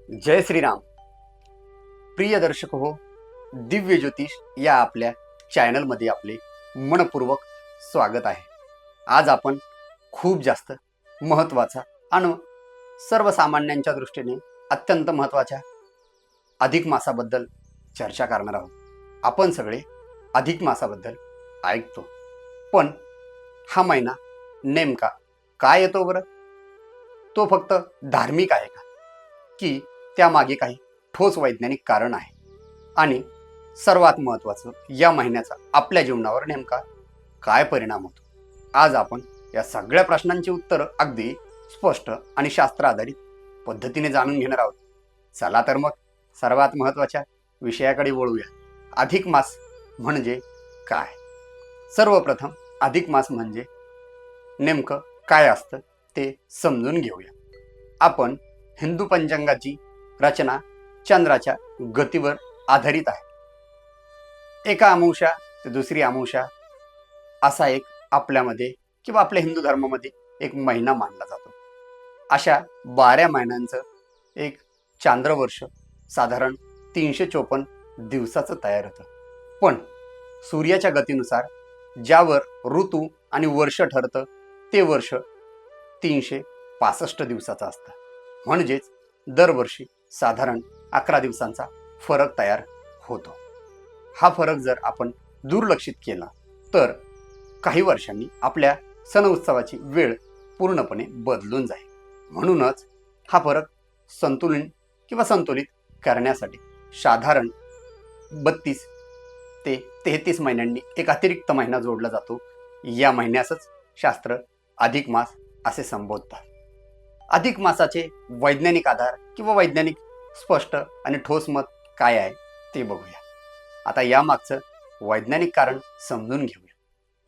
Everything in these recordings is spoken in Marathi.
जय श्रीराम. प्रिय दर्शक हो, दिव्य ज्योतिष या आपल्या चॅनलमध्ये आपले मनपूर्वक स्वागत आहे. आज आपण खूप जास्त महत्त्वाचा आणि सर्वसामान्यांच्या दृष्टीने अत्यंत महत्त्वाच्या अधिक मासाबद्दल चर्चा करणार आहोत. आपण सगळे अधिक मासाबद्दल ऐकतो, पण हा महिना नेमका काय येतो बरं? तो फक्त धार्मिक आहे का, की त्यामागे काही ठोस वैज्ञानिक कारण आहे? आणि सर्वात महत्त्वाचं, या महिन्याचा आपल्या जीवनावर नेमका काय परिणाम होतो? आज आपण या सगळ्या प्रश्नांची उत्तरं अगदी स्पष्ट आणि शास्त्र आधारित पद्धतीने जाणून घेणार आहोत. चला तर मग सर्वात महत्त्वाच्या विषयाकडे वळूया. अधिक मास म्हणजे काय? सर्वप्रथम अधिक मास म्हणजे नेमकं काय असतं ते समजून घेऊया. आपण हिंदू पंचांगाची रचना चंद्राच्या गतीवर आधारित आहे. एका अमावस्या ते दुसरी अमावस्या असा एक आपल्यामध्ये किंवा आपल्या हिंदू धर्मामध्ये एक महिना मानला जातो. अशा 12 महिन्यांचं एक चांद्रवर्ष साधारण 354 दिवसाचं तयार होतं. पण सूर्याच्या गतीनुसार ज्यावर ऋतू आणि वर्ष ठरतं ते वर्ष 365 दिवसाचं असतं. म्हणजेच दरवर्षी साधारण 11 दिवसांचा फरक तयार होतो. हा फरक जर आपण दुर्लक्षित केला तर काही वर्षांनी आपल्या सण उत्सवाची वेळ पूर्णपणे बदलून जाईल. म्हणूनच हा फरक संतुलित करण्यासाठी साधारण 32 ते 33 महिन्यांनी एक अतिरिक्त महिना जोडला जातो. या महिन्यासच शास्त्र अधिक मास असे संबोधतात. अधिक मासाचे वैज्ञानिक आधार किंवा वैज्ञानिक स्पष्ट आणि ठोस मत काय आहे ते बघूया. आता यामागचं वैज्ञानिक कारण समजून घेऊया.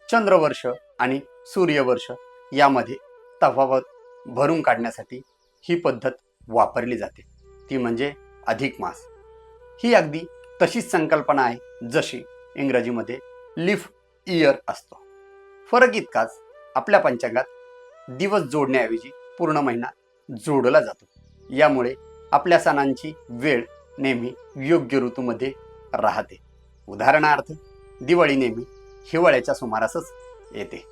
चंद्रवर्ष आणि सूर्यवर्ष यामध्ये तफावत भरून काढण्यासाठी ही पद्धत वापरली जाते, ती म्हणजे अधिक मास. ही अगदी तशीच संकल्पना आहे जशी इंग्रजीमध्ये लीफ इयर असतो. फरक इतकाच, आपल्या पंचांगात दिवस जोडण्याऐवजी पूर्ण महिना जोडला जातो. यामुळे आपल्या सणांची वेळ नेहमी योग्य ऋतूमध्ये राहते. उदाहरणार्थ दिवाळी नेहमी हिवाळ्याच्या सुमारासच येते.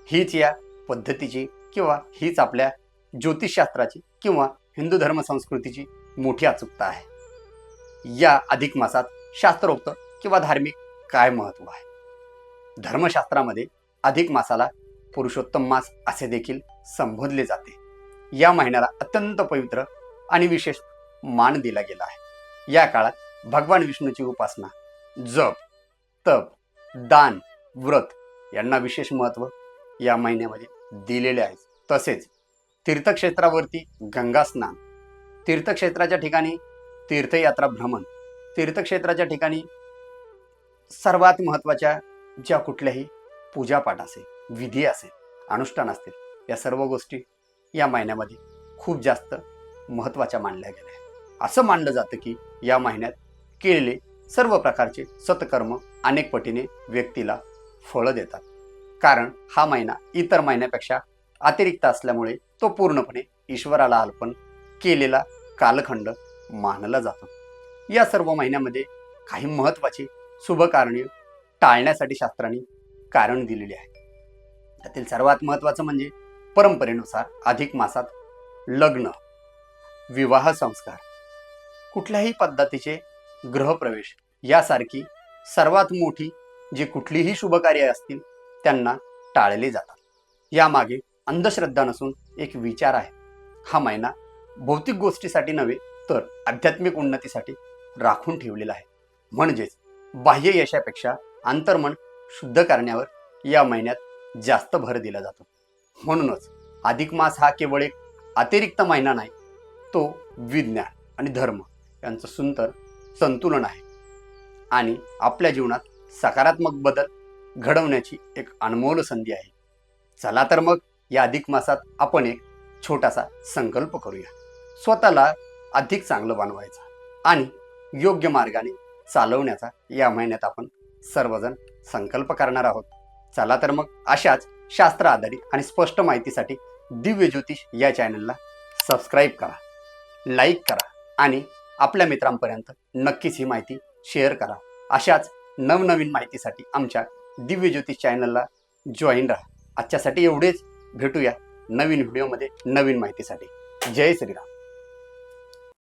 हीच या पद्धतीची किंवा हीच आपल्या ज्योतिषशास्त्राची किंवा हिंदू धर्म संस्कृतीची मोठी अचूकता आहे. या अधिक मासात शास्त्रोक्त किंवा धार्मिक काय महत्त्व आहे? धर्मशास्त्रामध्ये अधिक मासाला पुरुषोत्तम मास असे देखील संबोधले जाते. या महिन्याला अत्यंत पवित्र आणि विशेष मान दिला गेला आहे. या काळात भगवान विष्णूची उपासना, जप, तप, दान, व्रत यांना विशेष महत्त्व या महिन्यामध्ये दिलेले आहे. तसेच तीर्थक्षेत्रावरती गंगा स्नान, तीर्थक्षेत्राच्या ठिकाणी तीर्थयात्रा भ्रमण, तीर्थक्षेत्राच्या ठिकाणी सर्वात महत्त्वाच्या ज्या कुठल्याही पूजापाठ असेल, विधी असेल, अनुष्ठान असतील, या सर्व गोष्टी या महिन्यामध्ये खूप जास्त महत्त्वाच्या मानल्या गेल्या आहेत. असं मानलं जातं की या महिन्यात केलेले सर्व प्रकारचे सत्कर्म अनेक पटीने व्यक्तीला फळं देतात. कारण हा महिना इतर महिन्यापेक्षा अतिरिक्त असल्यामुळे तो पूर्णपणे ईश्वराला अर्पण केलेला कालखंड मानला जातो. या सर्व महिन्यामध्ये काही महत्त्वाची शुभकारणे टाळण्यासाठी शास्त्रांनी कारण दिलेली आहे. त्यातील सर्वात महत्त्वाचं म्हणजे परंपरेनुसार अधिक मासात लग्न, विवाह संस्कार, कुठल्याही पद्धतीचे गृहप्रवेश यासारखी सर्वात मोठी जी कुठलीही शुभकार्य असतील त्यांना टाळले जातात. यामागे अंधश्रद्धा नसून एक विचार आहे. हा महिना भौतिक गोष्टीसाठी नव्हे तर आध्यात्मिक उन्नतीसाठी राखून ठेवलेला आहे. म्हणजेच बाह्य यशापेक्षा अंतर्मन शुद्ध करण्यावर या महिन्यात जास्त भर दिला जातो. म्हणूनच अधिक मास हा केवळ एक अतिरिक्त महिना नाही, तो विज्ञान आणि धर्म यांचं सुंदर संतुलन आहे आणि आपल्या जीवनात सकारात्मक बदल घडवण्याची एक अनमोल संधी आहे. चला तर मग या अधिक मासात आपण एक छोटासा संकल्प करूया. स्वतःला अधिक चांगलं बनवायचा आणि योग्य मार्गाने चालवण्याचा या महिन्यात आपण सर्वजण संकल्प करणार आहोत. चला तर मग अशाच शास्त्र आधारित आणि स्पष्ट माहितीसाठी दिव्य ज्योतिष या चॅनलला सबस्क्राईब करा, लाईक करा आणि आपल्या मित्रांपर्यंत नक्कीच ही माहिती शेअर करा. अशाच नवनवीन माहितीसाठी आमच्या दिव्यज्योती चॅनलला जॉईन राहा. आजच्यासाठी एवढेच. भेटूया नवीन व्हिडिओमध्ये नवीन माहितीसाठी. जय श्रीराम.